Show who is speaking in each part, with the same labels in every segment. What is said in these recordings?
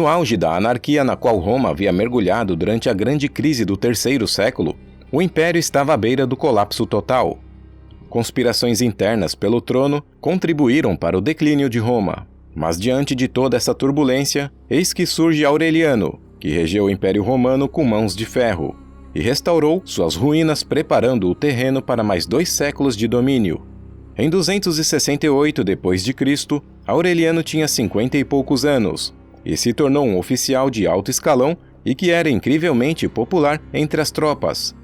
Speaker 1: No auge da anarquia na qual Roma havia mergulhado durante a grande crise do terceiro século, o império estava à beira do colapso total. Conspirações internas pelo trono contribuíram para o declínio de Roma. Mas diante de toda essa turbulência, eis que surge Aureliano, que regeu o Império Romano com mãos de ferro, e restaurou suas ruínas, preparando o terreno para mais 2 séculos de domínio. Em 268 d.C., Aureliano tinha 50 e poucos anos, e se tornou um oficial de alto escalão e que era incrivelmente popular entre as tropas.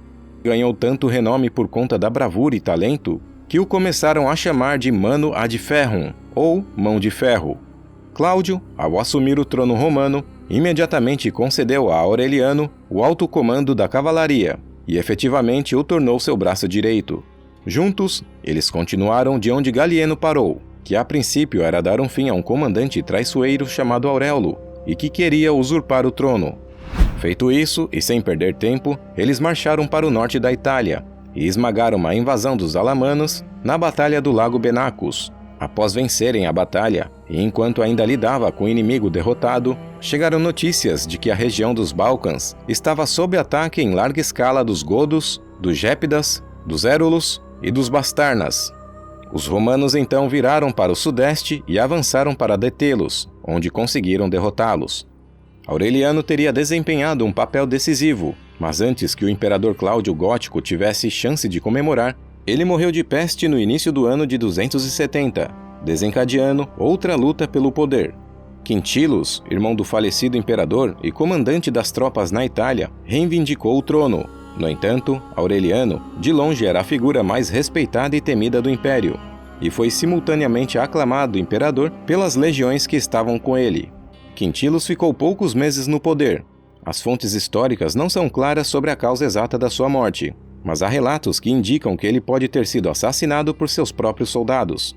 Speaker 1: Ganhou tanto renome por conta da bravura e talento, que o começaram a chamar de Manu ad Ferrum, ou Mão de Ferro. Cláudio, ao assumir o trono romano, imediatamente concedeu a Aureliano o alto comando da cavalaria, e efetivamente o tornou seu braço direito. Juntos, eles continuaram de onde Galieno parou, que a princípio era dar um fim a um comandante traiçoeiro chamado Auréolo, e que queria usurpar o trono. Feito isso, e sem perder tempo, eles marcharam para o norte da Itália, e esmagaram a invasão dos alamanos na Batalha do Lago Benacus. Após vencerem a batalha, e enquanto ainda lidava com o inimigo derrotado, chegaram notícias de que a região dos Balcãs estava sob ataque em larga escala dos godos, dos gépidas, dos érulos e dos bastarnas. Os romanos então viraram para o sudeste e avançaram para detê-los, onde conseguiram derrotá-los. Aureliano teria desempenhado um papel decisivo, mas antes que o imperador Cláudio Gótico tivesse chance de comemorar, ele morreu de peste no início do ano de 270, desencadeando outra luta pelo poder. Quintilos, irmão do falecido imperador e comandante das tropas na Itália, reivindicou o trono. No entanto, Aureliano, de longe, era a figura mais respeitada e temida do império, e foi simultaneamente aclamado imperador pelas legiões que estavam com ele. Quintilos ficou poucos meses no poder. As fontes históricas não são claras sobre a causa exata da sua morte, mas há relatos que indicam que ele pode ter sido assassinado por seus próprios soldados.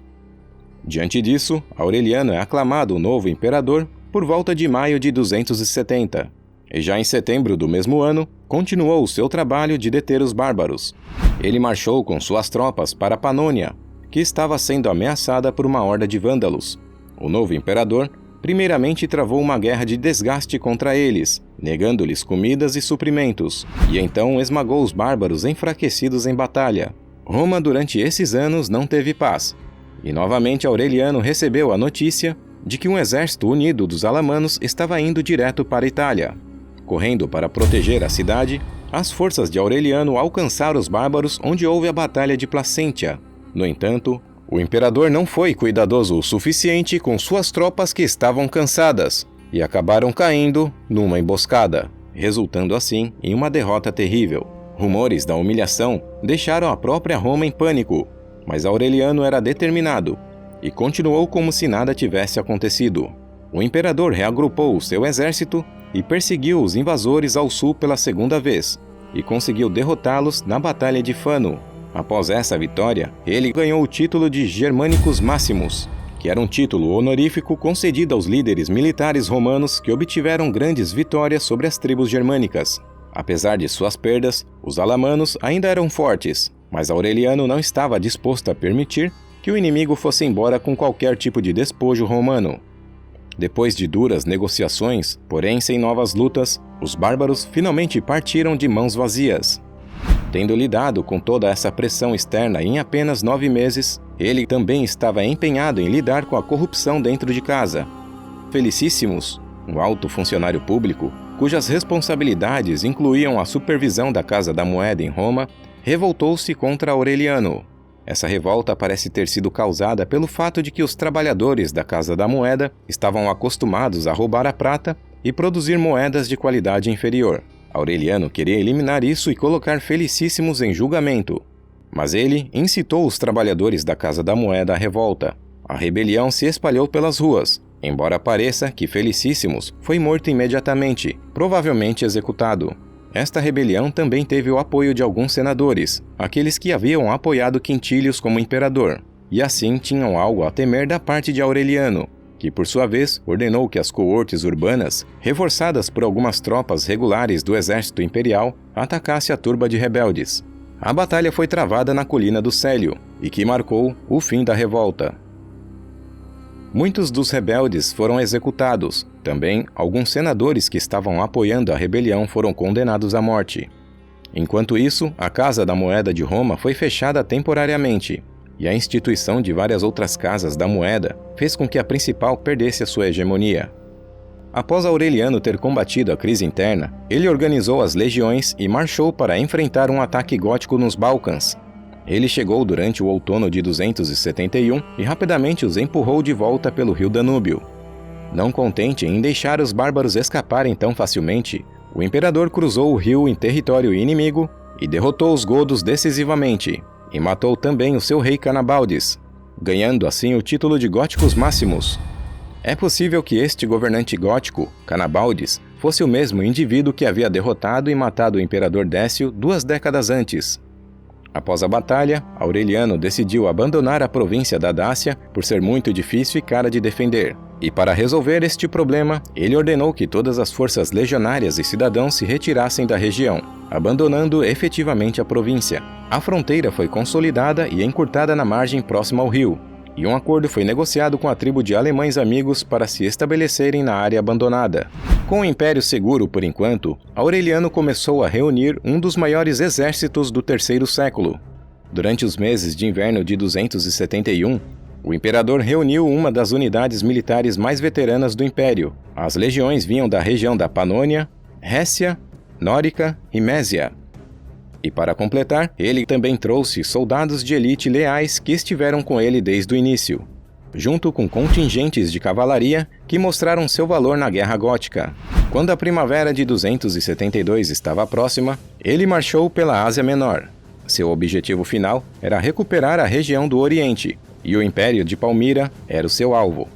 Speaker 1: Diante disso, Aureliano é aclamado o novo imperador por volta de maio de 270, e já em setembro do mesmo ano, continuou o seu trabalho de deter os bárbaros. Ele marchou com suas tropas para Panônia, que estava sendo ameaçada por uma horda de vândalos. O novo imperador primeiramente travou uma guerra de desgaste contra eles, negando-lhes comidas e suprimentos, e então esmagou os bárbaros enfraquecidos em batalha. Roma durante esses anos não teve paz, e novamente Aureliano recebeu a notícia de que um exército unido dos alamanos estava indo direto para a Itália. Correndo para proteger a cidade, as forças de Aureliano alcançaram os bárbaros onde houve a Batalha de Placentia. No entanto, o imperador não foi cuidadoso o suficiente com suas tropas que estavam cansadas e acabaram caindo numa emboscada, resultando assim em uma derrota terrível. Rumores da humilhação deixaram a própria Roma em pânico, mas Aureliano era determinado e continuou como se nada tivesse acontecido. O imperador reagrupou o seu exército e perseguiu os invasores ao sul pela segunda vez, e conseguiu derrotá-los na Batalha de Fano. Após essa vitória, ele ganhou o título de Germanicus Maximus, que era um título honorífico concedido aos líderes militares romanos que obtiveram grandes vitórias sobre as tribos germânicas. Apesar de suas perdas, os alamanos ainda eram fortes, mas Aureliano não estava disposto a permitir que o inimigo fosse embora com qualquer tipo de despojo romano. Depois de duras negociações, porém sem novas lutas, os bárbaros finalmente partiram de mãos vazias. Tendo lidado com toda essa pressão externa em apenas 9 meses, ele também estava empenhado em lidar com a corrupção dentro de casa. Felicíssimos, um alto funcionário público, cujas responsabilidades incluíam a supervisão da Casa da Moeda em Roma, revoltou-se contra Aureliano. Essa revolta parece ter sido causada pelo fato de que os trabalhadores da Casa da Moeda estavam acostumados a roubar a prata e produzir moedas de qualidade inferior. Aureliano queria eliminar isso e colocar Felicíssimos em julgamento, mas ele incitou os trabalhadores da Casa da Moeda à revolta. A rebelião se espalhou pelas ruas, embora pareça que Felicíssimos foi morto imediatamente, provavelmente executado. Esta rebelião também teve o apoio de alguns senadores, aqueles que haviam apoiado Quintilius como imperador, e assim tinham algo a temer da parte de Aureliano, que por sua vez ordenou que as coortes urbanas, reforçadas por algumas tropas regulares do exército imperial, atacasse a turba de rebeldes. A batalha foi travada na colina do Célio, e que marcou o fim da revolta. Muitos dos rebeldes foram executados, Também, alguns senadores que estavam apoiando a rebelião foram condenados à morte. Enquanto isso, a Casa da Moeda de Roma foi fechada temporariamente, e a instituição de várias outras casas da moeda fez com que a principal perdesse a sua hegemonia. Após Aureliano ter combatido a crise interna, ele organizou as legiões e marchou para enfrentar um ataque gótico nos Balcãs. Ele chegou durante o outono de 271 e rapidamente os empurrou de volta pelo rio Danúbio. Não contente em deixar os bárbaros escaparem tão facilmente, o imperador cruzou o rio em território inimigo e derrotou os godos decisivamente, e matou também o seu rei Canabaldes, ganhando assim o título de Góticos Máximos. É possível que este governante gótico, Canabaldes, fosse o mesmo indivíduo que havia derrotado e matado o imperador Décio 2 décadas antes. Após a batalha, Aureliano decidiu abandonar a província da Dácia por ser muito difícil e cara de defender. E para resolver este problema, ele ordenou que todas as forças legionárias e cidadãos se retirassem da região, abandonando efetivamente a província. A fronteira foi consolidada e encurtada na margem próxima ao rio, e um acordo foi negociado com a tribo de alemães amigos para se estabelecerem na área abandonada. Com o Império seguro por enquanto, Aureliano começou a reunir um dos maiores exércitos do terceiro século. Durante os meses de inverno de 271, o imperador reuniu uma das unidades militares mais veteranas do Império. As legiões vinham da região da Panônia, Récia, Nórica e Mésia. E para completar, ele também trouxe soldados de elite leais que estiveram com ele desde o início, junto com contingentes de cavalaria que mostraram seu valor na Guerra Gótica. Quando a primavera de 272 estava próxima, ele marchou pela Ásia Menor. Seu objetivo final era recuperar a região do Oriente, e o Império de Palmira era o seu alvo.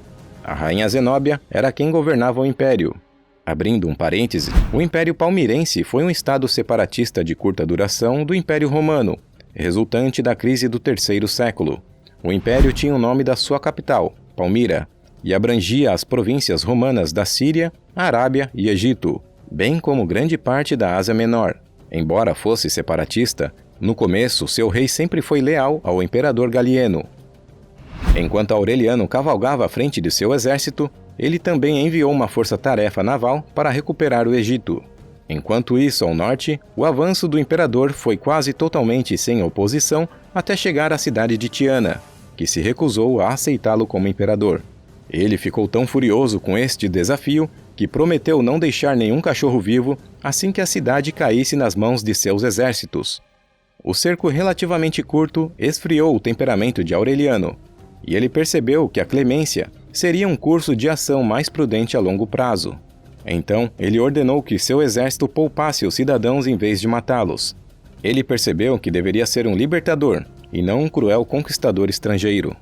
Speaker 1: A rainha Zenóbia era quem governava o Império. Abrindo um parêntese, o Império Palmirense foi um estado separatista de curta duração do Império Romano, resultante da crise do terceiro século. O Império tinha o nome da sua capital, Palmira, e abrangia as províncias romanas da Síria, Arábia e Egito, bem como grande parte da Ásia Menor. Embora fosse separatista, no começo seu rei sempre foi leal ao imperador Galieno. Enquanto Aureliano cavalgava à frente de seu exército, ele também enviou uma força-tarefa naval para recuperar o Egito. Enquanto isso, ao norte, o avanço do imperador foi quase totalmente sem oposição até chegar à cidade de Tiana, que se recusou a aceitá-lo como imperador. Ele ficou tão furioso com este desafio que prometeu não deixar nenhum cachorro vivo assim que a cidade caísse nas mãos de seus exércitos. O cerco relativamente curto esfriou o temperamento de Aureliano, e ele percebeu que a clemência seria um curso de ação mais prudente a longo prazo. Então, ele ordenou que seu exército poupasse os cidadãos em vez de matá-los. Ele percebeu que deveria ser um libertador, e não um cruel conquistador estrangeiro.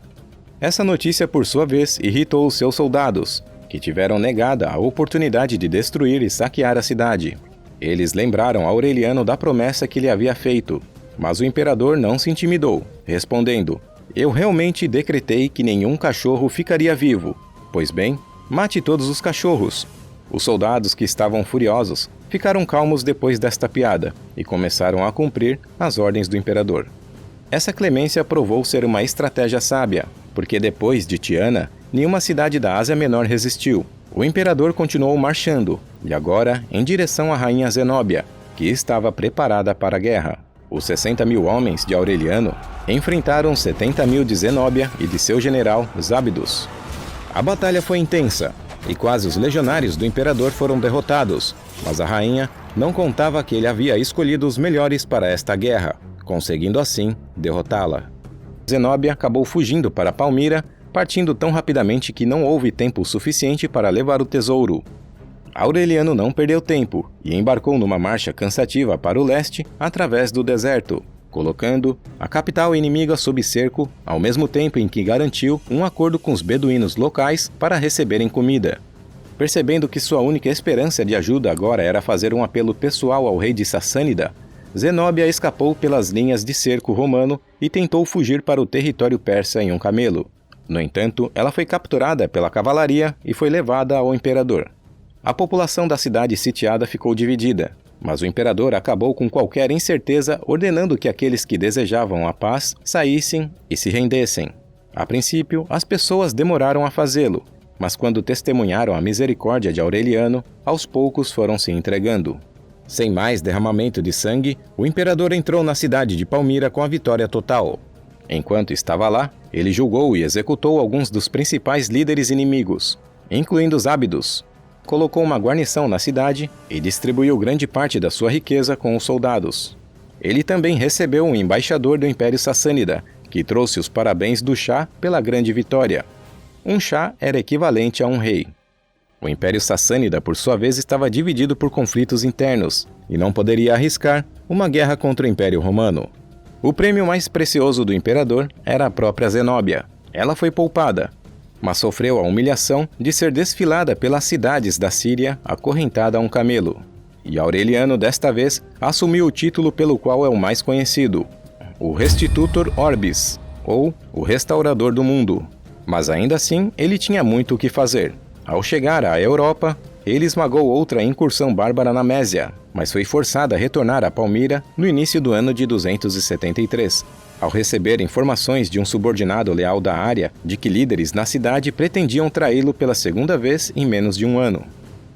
Speaker 1: Essa notícia, por sua vez, irritou os seus soldados, que tiveram negada a oportunidade de destruir e saquear a cidade. Eles lembraram Aureliano da promessa que lhe havia feito, mas o imperador não se intimidou, respondendo: "Eu realmente decretei que nenhum cachorro ficaria vivo. Pois bem, mate todos os cachorros." Os soldados, que estavam furiosos, ficaram calmos depois desta piada e começaram a cumprir as ordens do imperador. Essa clemência provou ser uma estratégia sábia, porque depois de Tiana, nenhuma cidade da Ásia Menor resistiu. O imperador continuou marchando, e agora em direção à rainha Zenóbia, que estava preparada para a guerra. Os 60.000 homens de Aureliano enfrentaram 70.000 de Zenóbia e de seu general Zábidos. A batalha foi intensa, e quase os legionários do imperador foram derrotados, mas a rainha não contava que ele havia escolhido os melhores para esta guerra, conseguindo assim derrotá-la. Zenóbia acabou fugindo para Palmira, partindo tão rapidamente que não houve tempo suficiente para levar o tesouro. Aureliano não perdeu tempo e embarcou numa marcha cansativa para o leste através do deserto, colocando a capital inimiga sob cerco, ao mesmo tempo em que garantiu um acordo com os beduínos locais para receberem comida. Percebendo que sua única esperança de ajuda agora era fazer um apelo pessoal ao rei de Sassânida, Zenóbia escapou pelas linhas de cerco romano e tentou fugir para o território persa em um camelo. No entanto, ela foi capturada pela cavalaria e foi levada ao imperador. A população da cidade sitiada ficou dividida, mas o imperador acabou com qualquer incerteza, ordenando que aqueles que desejavam a paz saíssem e se rendessem. A princípio, as pessoas demoraram a fazê-lo, mas quando testemunharam a misericórdia de Aureliano, aos poucos foram se entregando. Sem mais derramamento de sangue, o imperador entrou na cidade de Palmira com a vitória total. Enquanto estava lá, ele julgou e executou alguns dos principais líderes inimigos, incluindo os ábidos. Colocou uma guarnição na cidade e distribuiu grande parte da sua riqueza com os soldados. Ele também recebeu um embaixador do Império Sassânida, que trouxe os parabéns do Shah pela grande vitória. Um Shah era equivalente a um rei. O Império Sassânida, por sua vez, estava dividido por conflitos internos e não poderia arriscar uma guerra contra o Império Romano. O prêmio mais precioso do imperador era a própria Zenóbia. Ela foi poupada, mas sofreu a humilhação de ser desfilada pelas cidades da Síria acorrentada a um camelo. E Aureliano, desta vez, assumiu o título pelo qual é o mais conhecido, o Restitutor Orbis, ou o Restaurador do Mundo. Mas ainda assim, ele tinha muito o que fazer. Ao chegar à Europa, ele esmagou outra incursão bárbara na Mésia, mas foi forçado a retornar a Palmira no início do ano de 273, ao receber informações de um subordinado leal da área de que líderes na cidade pretendiam traí-lo pela segunda vez em menos de um ano.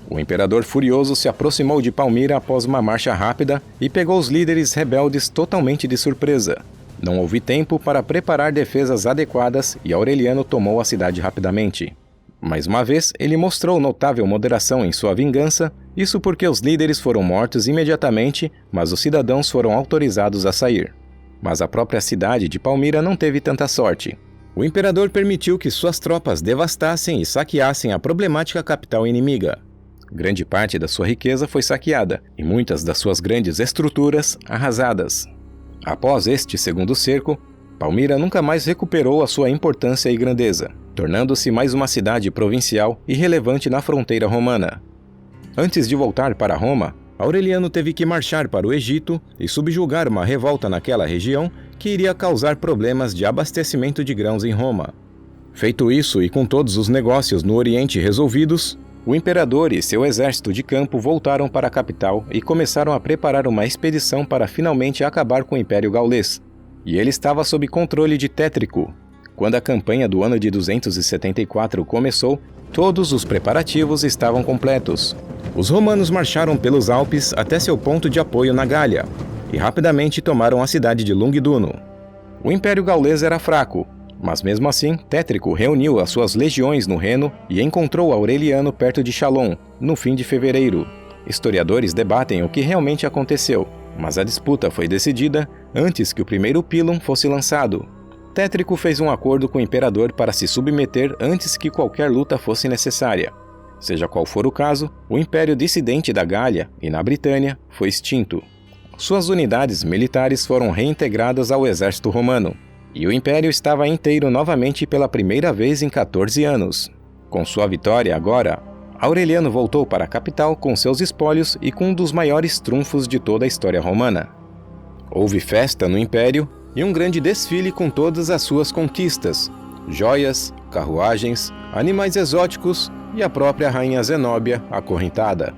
Speaker 1: O imperador furioso se aproximou de Palmira após uma marcha rápida e pegou os líderes rebeldes totalmente de surpresa. Não houve tempo para preparar defesas adequadas e Aureliano tomou a cidade rapidamente. Mais uma vez, ele mostrou notável moderação em sua vingança, isso porque os líderes foram mortos imediatamente, mas os cidadãos foram autorizados a sair. Mas a própria cidade de Palmira não teve tanta sorte. O imperador permitiu que suas tropas devastassem e saqueassem a problemática capital inimiga. Grande parte da sua riqueza foi saqueada e muitas das suas grandes estruturas arrasadas. Após este segundo cerco, Palmira nunca mais recuperou a sua importância e grandeza, tornando-se mais uma cidade provincial irrelevante na fronteira romana. Antes de voltar para Roma, Aureliano teve que marchar para o Egito e subjugar uma revolta naquela região que iria causar problemas de abastecimento de grãos em Roma. Feito isso e com todos os negócios no Oriente resolvidos, o imperador e seu exército de campo voltaram para a capital e começaram a preparar uma expedição para finalmente acabar com o Império Gaulês. E ele estava sob controle de Tétrico. Quando a campanha do ano de 274 começou, todos os preparativos estavam completos. Os romanos marcharam pelos Alpes até seu ponto de apoio na Gália e rapidamente tomaram a cidade de Lungduno. O Império Gaulês era fraco, mas mesmo assim, Tétrico reuniu as suas legiões no Reno e encontrou Aureliano perto de Chalon, no fim de fevereiro. Historiadores debatem o que realmente aconteceu, mas a disputa foi decidida antes que o primeiro pílon fosse lançado. Tétrico fez um acordo com o imperador para se submeter antes que qualquer luta fosse necessária. Seja qual for o caso, o império dissidente da Gália e na Britânia foi extinto. Suas unidades militares foram reintegradas ao exército romano, e o império estava inteiro novamente pela primeira vez em 14 anos. Com sua vitória agora, Aureliano voltou para a capital com seus espólios e com um dos maiores trunfos de toda a história romana. Houve festa no império e um grande desfile com todas as suas conquistas, joias, carruagens, animais exóticos e a própria rainha Zenóbia acorrentada.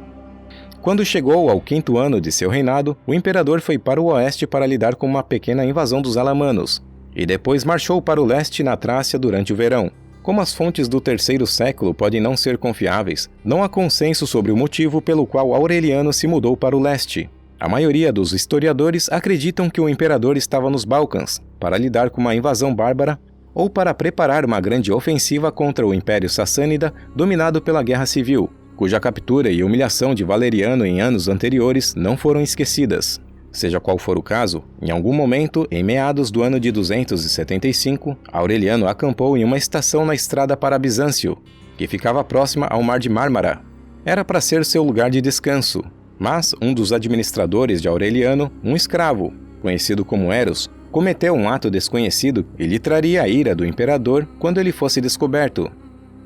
Speaker 1: Quando chegou ao 5º ano de seu reinado, o imperador foi para o oeste para lidar com uma pequena invasão dos alamanos, e depois marchou para o leste na Trácia durante o verão. Como as fontes do 3º século podem não ser confiáveis, não há consenso sobre o motivo pelo qual Aureliano se mudou para o leste. A maioria dos historiadores acreditam que o imperador estava nos Balcãs para lidar com uma invasão bárbara ou para preparar uma grande ofensiva contra o Império Sassânida dominado pela Guerra Civil, cuja captura e humilhação de Valeriano em anos anteriores não foram esquecidas. Seja qual for o caso, em algum momento, em meados do ano de 275, Aureliano acampou em uma estação na estrada para Bizâncio, que ficava próxima ao Mar de Mármara. Era para ser seu lugar de descanso, mas um dos administradores de Aureliano, um escravo, conhecido como Eros, cometeu um ato desconhecido e lhe traria a ira do imperador quando ele fosse descoberto.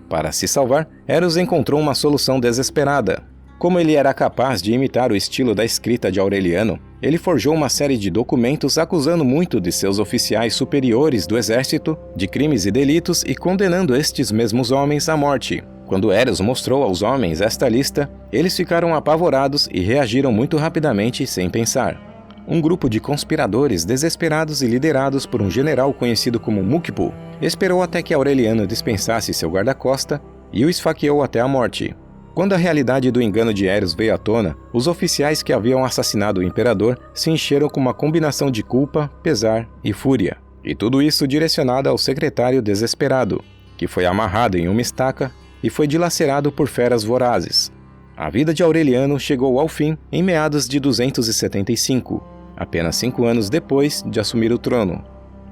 Speaker 1: Para se salvar, Eros encontrou uma solução desesperada. Como ele era capaz de imitar o estilo da escrita de Aureliano, ele forjou uma série de documentos acusando muito de seus oficiais superiores do exército de crimes e delitos e condenando estes mesmos homens à morte. Quando Eros mostrou aos homens esta lista, eles ficaram apavorados e reagiram muito rapidamente sem pensar. Um grupo de conspiradores desesperados e liderados por um general conhecido como Mucipo esperou até que Aureliano dispensasse seu guarda-costa e o esfaqueou até a morte. Quando a realidade do engano de Eros veio à tona, os oficiais que haviam assassinado o imperador se encheram com uma combinação de culpa, pesar e fúria. E tudo isso direcionado ao secretário desesperado, que foi amarrado em uma estaca e foi dilacerado por feras vorazes. A vida de Aureliano chegou ao fim em meados de 275, apenas 5 anos depois de assumir o trono.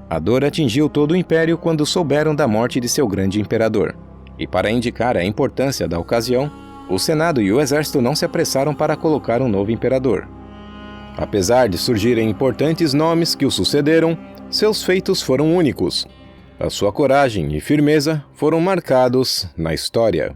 Speaker 1: A dor atingiu todo o império quando souberam da morte de seu grande imperador. E para indicar a importância da ocasião, o Senado e o exército não se apressaram para colocar um novo imperador. Apesar de surgirem importantes nomes que o sucederam, seus feitos foram únicos. A sua coragem e firmeza foram marcados na história.